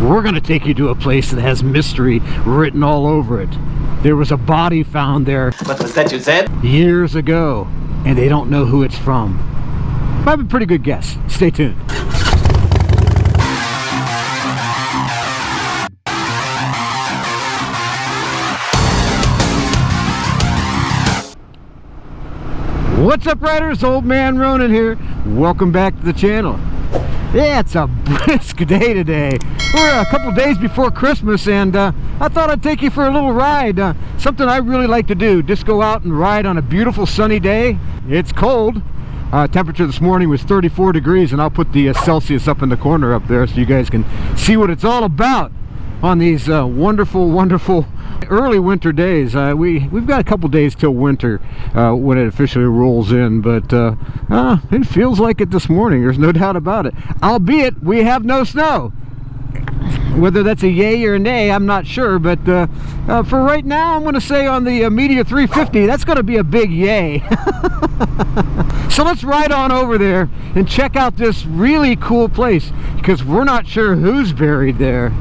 we're going to take you to a place that has mystery written all over it. There was a body found there. What was that you said? Years ago, and they don't know who it's from. I have a pretty good guess. Stay tuned. What's up, riders? Old Man Ronin here. Welcome back to the channel. Yeah, it's a brisk day today. We're a couple days before Christmas, and I thought I'd take you for a little ride. Something I really like to do, just go out and ride on a beautiful sunny day. It's cold. Temperature this morning was 34 degrees, and I'll put the Celsius up in the corner up there so you guys can see what it's all about on these wonderful early winter days. We've got a couple days till winter when it officially rolls in, but it feels like it this morning. There's no doubt about it. Albeit we have no snow. Whether that's a yay or a nay, I'm not sure, but for right now, I'm going to say on the Meteor 350, that's going to be a big yay. So let's ride on over there and check out this really cool place, because we're not sure who's buried there.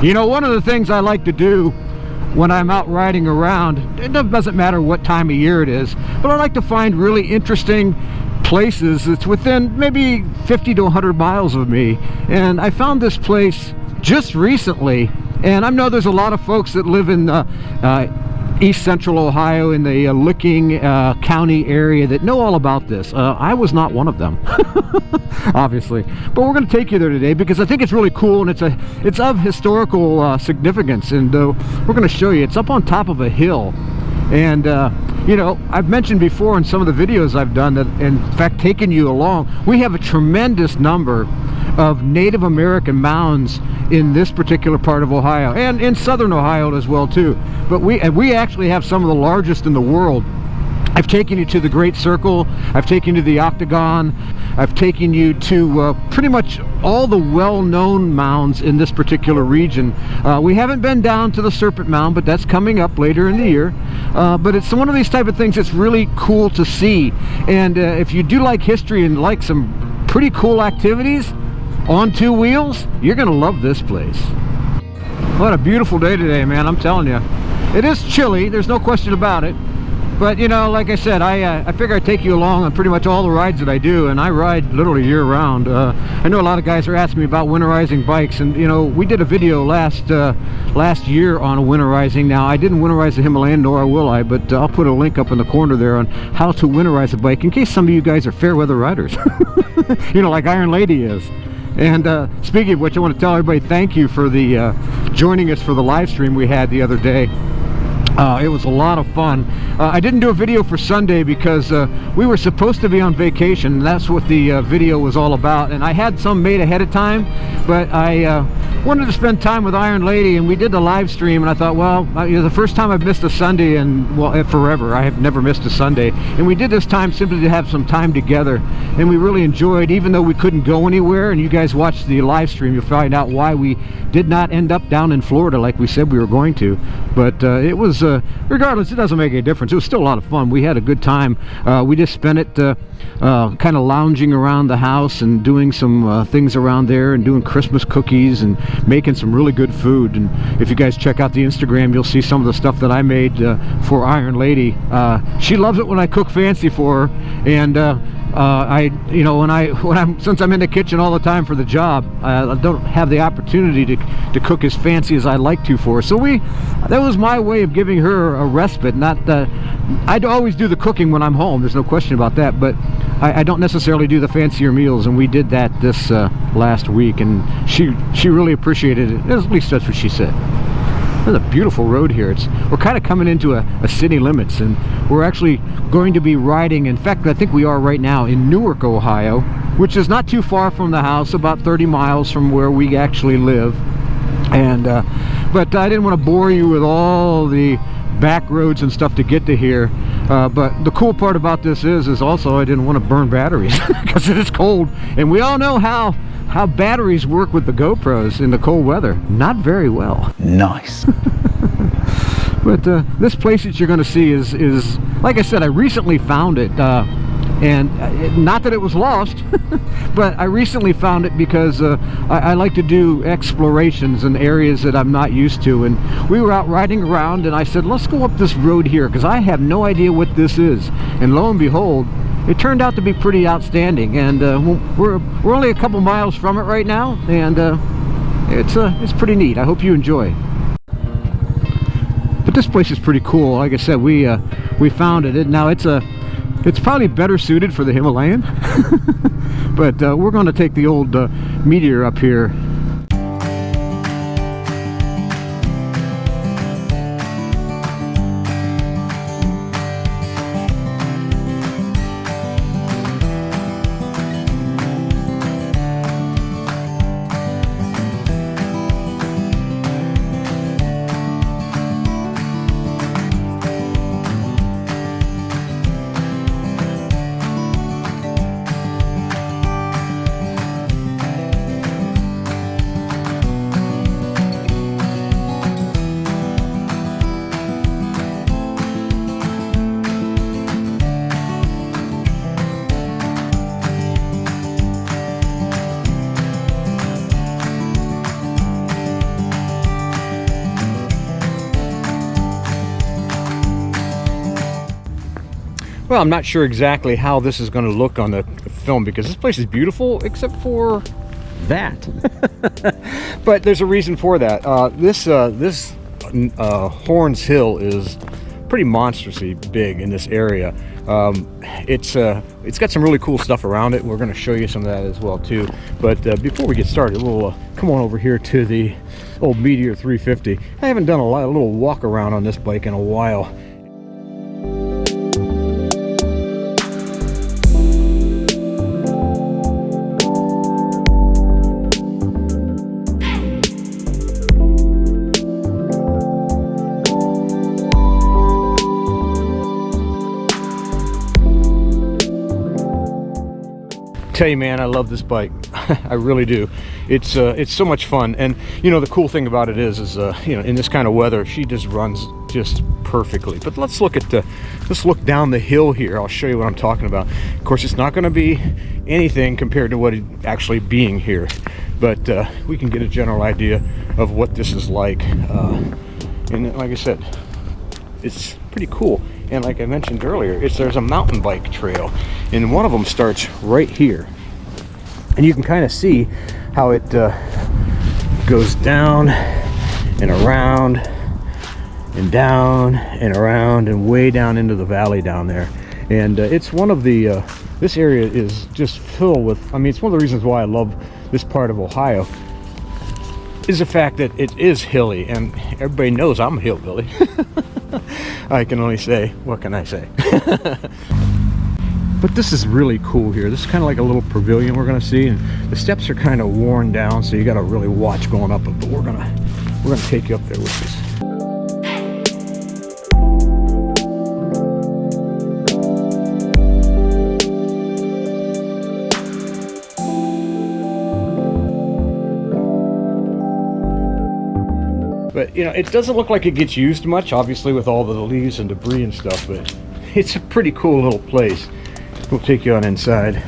You know, one of the things I like to do when I'm out riding around, it doesn't matter what time of year it is, but I like to find really interesting places that's within maybe 50 to 100 miles of me. And I found this place just recently, and I know there's a lot of folks that live in East Central Ohio in the Licking County area that know all about this. I was not one of them, obviously, but we're going to take you there today because I think it's really cool, and it's of historical significance, and we're going to show you. It's up on top of a hill, and you know, I've mentioned before in some of the videos I've done that, in fact, taking you along, we have a tremendous number of Native American mounds in this particular part of Ohio, and in southern Ohio as well too. But we actually have some of the largest in the world. I've taken you to the Great Circle, I've taken you to the Octagon, I've taken you to pretty much all the well-known mounds in this particular region. We haven't been down to the Serpent Mound, but that's coming up later in the year. But it's one of these type of things that's really cool to see. And if you do like history and like some pretty cool activities on two wheels, you're gonna love this place. What a beautiful day today, man, I'm telling you. It is chilly, there's no question about it. But, you know, like I said, I figure I'd take you along on pretty much all the rides that I do, and I ride literally year-round. I know a lot of guys are asking me about winterizing bikes, and, you know, we did a video last year on winterizing. Now, I didn't winterize the Himalayan, nor will I, but I'll put a link up in the corner there on how to winterize a bike, in case some of you guys are fair-weather riders, you know, like Iron Lady is. And speaking of which, I want to tell everybody thank you for the joining us for the live stream we had the other day. It was a lot of fun. I didn't do a video for Sunday because we were supposed to be on vacation, and that's what the video was all about. And I had some made ahead of time, but I wanted to spend time with Iron Lady, and we did the live stream, and I thought, well, you know, the first time I've missed a Sunday, and well, forever. I have never missed a Sunday. And we did this time simply to have some time together, and we really enjoyed, even though we couldn't go anywhere. And you guys watch the live stream, you'll find out why we did not end up down in Florida like we said we were going to. But it was, regardless, it doesn't make any difference. It was still a lot of fun. We had a good time. We just spent it kind of lounging around the house and doing some things around there, and doing Christmas cookies and making some really good food. And if you guys check out the Instagram, you'll see some of the stuff that I made for Iron Lady. She loves it when I cook fancy for her, and you know, since I'm in the kitchen all the time for the job, I don't have the opportunity to cook as fancy as I like to for her. So that was my way of giving her a respite. Not I'd always do the cooking when I'm home, there's no question about that, but I don't necessarily do the fancier meals, and we did that this last week, and she really appreciated it. At least that's what she said. There's a beautiful road here. We're kind of coming into a city limits, and we're actually going to be riding, in fact, I think we are right now in Newark, Ohio, which is not too far from the house, about 30 miles from where we actually live. And but I didn't want to bore you with all the back roads and stuff to get to here. But the cool part about this is also I didn't want to burn batteries because it is cold, and we all know how batteries work with the GoPros in the cold weather. Not very well. Nice. But this place that you're going to see is like I said, I recently found it, And not that it was lost, but I recently found it because I like to do explorations in areas that I'm not used to. And we were out riding around, and I said, let's go up this road here because I have no idea what this is. And lo and behold, it turned out to be pretty outstanding. And we're only a couple miles from it right now, and it's pretty neat. I hope you enjoy. But this place is pretty cool. Like I said, we found it. Now it's probably better suited for the Himalayan, but we're going to take the old Meteor up here. Well, I'm not sure exactly how this is going to look on the film because this place is beautiful except for that. But there's a reason for that. This Horns Hill is pretty monstrously big in this area. It's got some really cool stuff around it. We're going to show you some of that as well too. But before we get started, we'll come on over here to the old Meteor 350. I haven't done a little walk around on this bike in a while. Tell you, man, I love this bike. I really do. It's so much fun. And you know, the cool thing about it is you know, in this kind of weather, she just runs just perfectly. But let's look down the hill here. I'll show you what I'm talking about. Of course, it's not going to be anything compared to what it actually being here, but we can get a general idea of what this is like. And like I said, it's pretty cool. And like I mentioned earlier, there's a mountain bike trail, and one of them starts right here, and you can kind of see how it goes down and around and down and around and way down into the valley down there. And it's one of the this area is just filled with, I mean, it's one of the reasons why I love this part of Ohio, is the fact that it is hilly, and everybody knows I'm a hillbilly. I can only say, what can I say? But this is really cool here. This is kind of like a little pavilion we're going to see, and the steps are kind of worn down, so you got to really watch going up it. But we're gonna take you up there with us. But you know, it doesn't look like it gets used much, obviously, with all the leaves and debris and stuff, but it's a pretty cool little place. We'll take you on inside.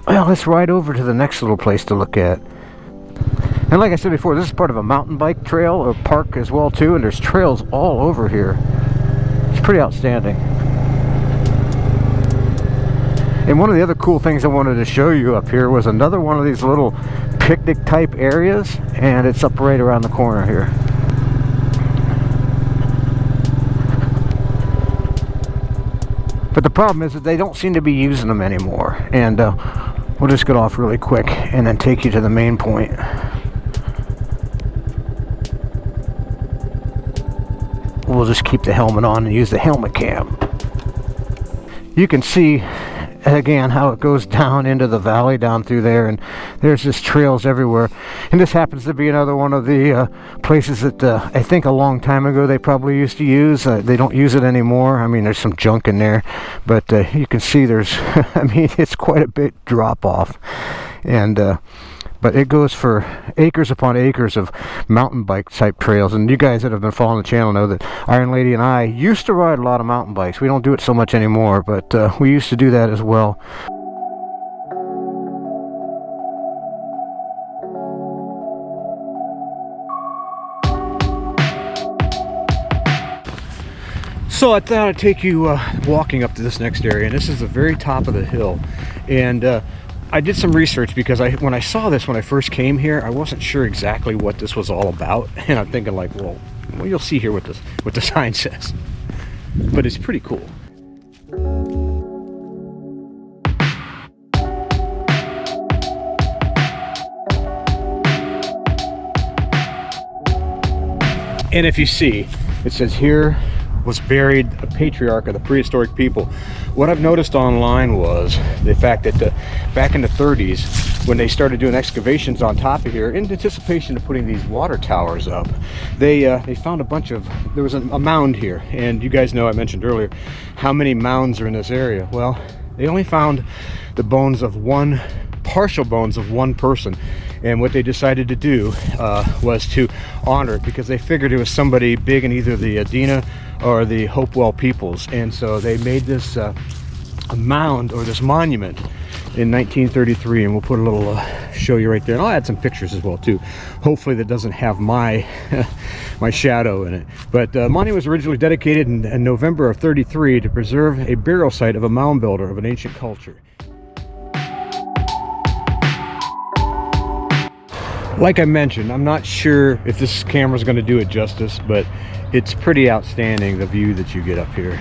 Well, let's ride over to the next little place to look at. And like I said before, this is part of a mountain bike trail or park as well too, and there's trails all over here. It's pretty outstanding. And one of the other cool things I wanted to show you up here was another one of these little picnic type areas, and it's up right around the corner here. But the problem is that they don't seem to be using them anymore, and we'll just get off really quick and then take you to the main point. We'll just keep the helmet on and use the helmet cam. You can see again how it goes down into the valley down through there, and there's just trails everywhere. And this happens to be another one of the places that I think a long time ago they probably used to use. They don't use it anymore. I mean, there's some junk in there, but you can see there's I mean, it's quite a bit drop off. And but it goes for acres upon acres of mountain bike type trails. And you guys that have been following the channel know that Iron Lady and I used to ride a lot of mountain bikes. We don't do it so much anymore, but we used to do that as well. So I thought I'd take you walking up to this next area, and this is the very top of the hill. And I did some research because when I saw this when I first came here, I wasn't sure exactly what this was all about, and I'm thinking like, well you'll see here what the sign says, but it's pretty cool. And if you see, it says here was buried a patriarch of the prehistoric people. What I've noticed online was the fact that back in the 30s, when they started doing excavations on top of here in anticipation of putting these water towers up, they found a bunch of, there was a mound here, and you guys know I mentioned earlier how many mounds are in this area. Well, they only found the bones of partial bones of one person, and what they decided to do was to honor it, because they figured it was somebody big in either the Adena or the Hopewell peoples. And so they made this a mound, or this monument, in 1933, and we'll put a little show you right there, and I'll add some pictures as well too. Hopefully that doesn't have my my shadow in it. But the monument was originally dedicated in November of 33 to preserve a burial site of a mound builder of an ancient culture. Like I mentioned, I'm not sure if this camera is going to do it justice, but it's pretty outstanding, the view that you get up here.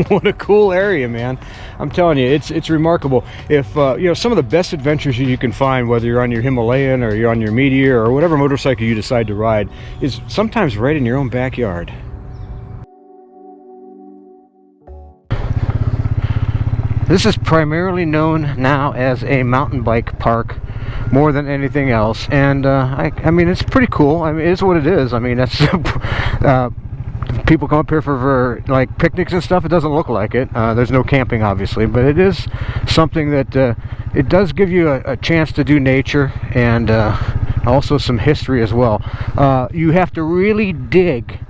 What a cool area, man. I'm telling you, it's remarkable. If you know, some of the best adventures you can find, whether you're on your Himalayan or you're on your Meteor or whatever motorcycle you decide to ride, is sometimes right in your own backyard. This is primarily known now as a mountain bike park more than anything else, and I mean, it's pretty cool. I mean, it is what it is. I mean, that's people come up here for like picnics and stuff. It doesn't look like it. There's no camping, obviously, but it is something that it does give you a chance to do nature, and also some history as well. You have to really dig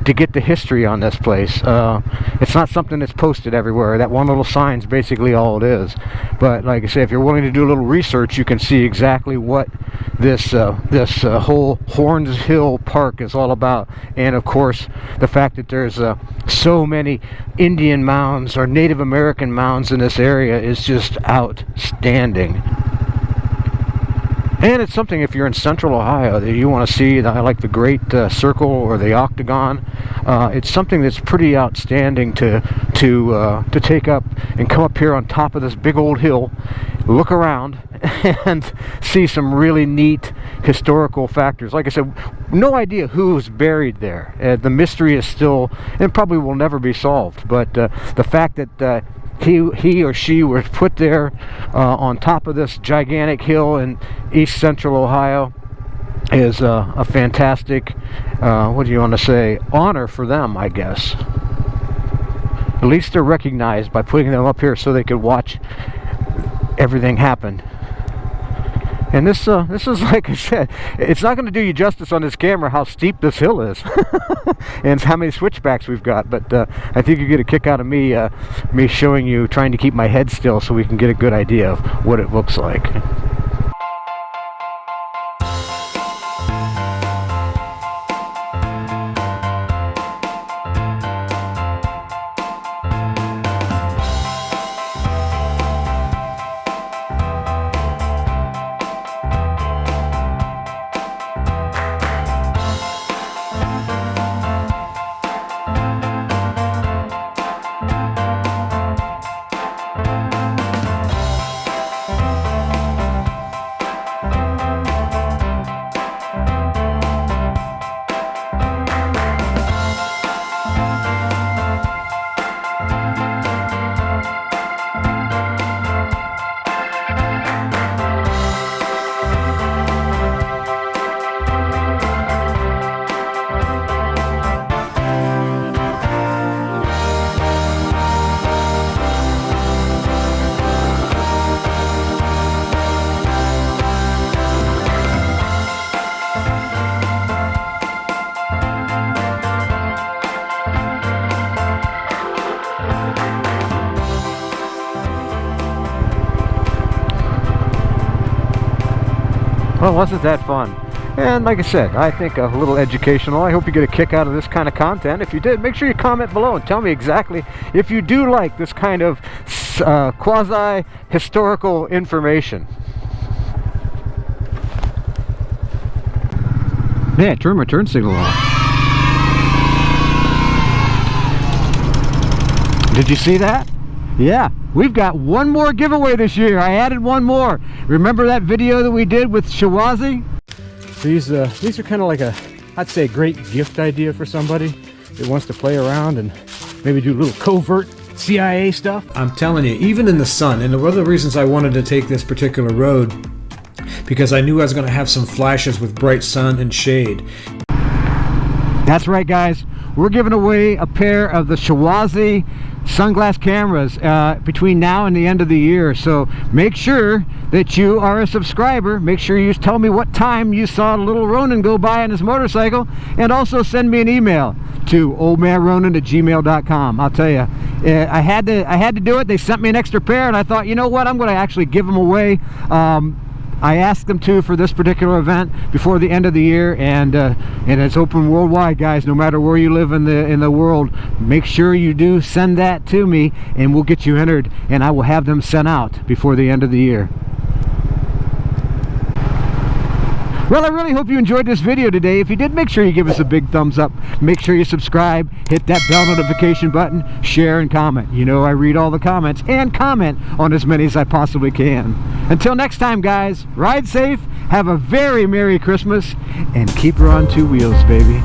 to get the history on this place. It's not something that's posted everywhere. That one little sign's basically all it is. But like I say, if you're willing to do a little research, you can see exactly what this whole Horns Hill Park is all about. And of course, the fact that there's so many Indian mounds or Native American mounds in this area is just outstanding. And it's something, if you're in central Ohio, that you want to see, like the Great Circle or the Octagon. It's something that's pretty outstanding to take up and come up here on top of this big old hill, look around, and see some really neat historical factors. Like I said, no idea who's buried there. The mystery is still, and probably will never be solved. But the fact that he or she was put there on top of this gigantic hill in east central Ohio is a fantastic, what do you want to say, honor for them, I guess. At least they're recognized by putting them up here so they could watch everything happen. And this is, like I said, it's not going to do you justice on this camera how steep this hill is and how many switchbacks we've got. But I think you get a kick out of me showing you, trying to keep my head still so we can get a good idea of what it looks like. Well, wasn't that fun? And like I said, I think a little educational. I hope you get a kick out of this kind of content. If you did, make sure you comment below and tell me exactly if you do like this kind of quasi-historical information. Yeah, turn my turn signal off. Did you see that? Yeah, we've got one more giveaway this year. I added one more. Remember that video that we did with Shawazi? These are kind of like I'd say a great gift idea for somebody that wants to play around and maybe do a little covert CIA stuff. I'm telling you, even in the sun, and one of the reasons I wanted to take this particular road, because I knew I was going to have some flashes with bright sun and shade. That's right, guys. We're giving away a pair of the Shawazi sunglass cameras between now and the end of the year. So make sure that you are a subscriber. Make sure you tell me what time you saw little Ronin go by on his motorcycle, and also send me an email to olmanronin@gmail.com. I'll tell you, I had to do it. They sent me an extra pair, and I thought, you know what, I'm going to actually give them away. I asked them to for this particular event before the end of the year, and it's open worldwide, guys. No matter where you live in the world, make sure you do send that to me, and we'll get you entered, and I will have them sent out before the end of the year. Well, I really hope you enjoyed this video today. If you did, make sure you give us a big thumbs up. Make sure you subscribe, hit that bell notification button, share and comment. You know I read all the comments and comment on as many as I possibly can. Until next time, guys, ride safe, have a very Merry Christmas, and keep her on two wheels, baby.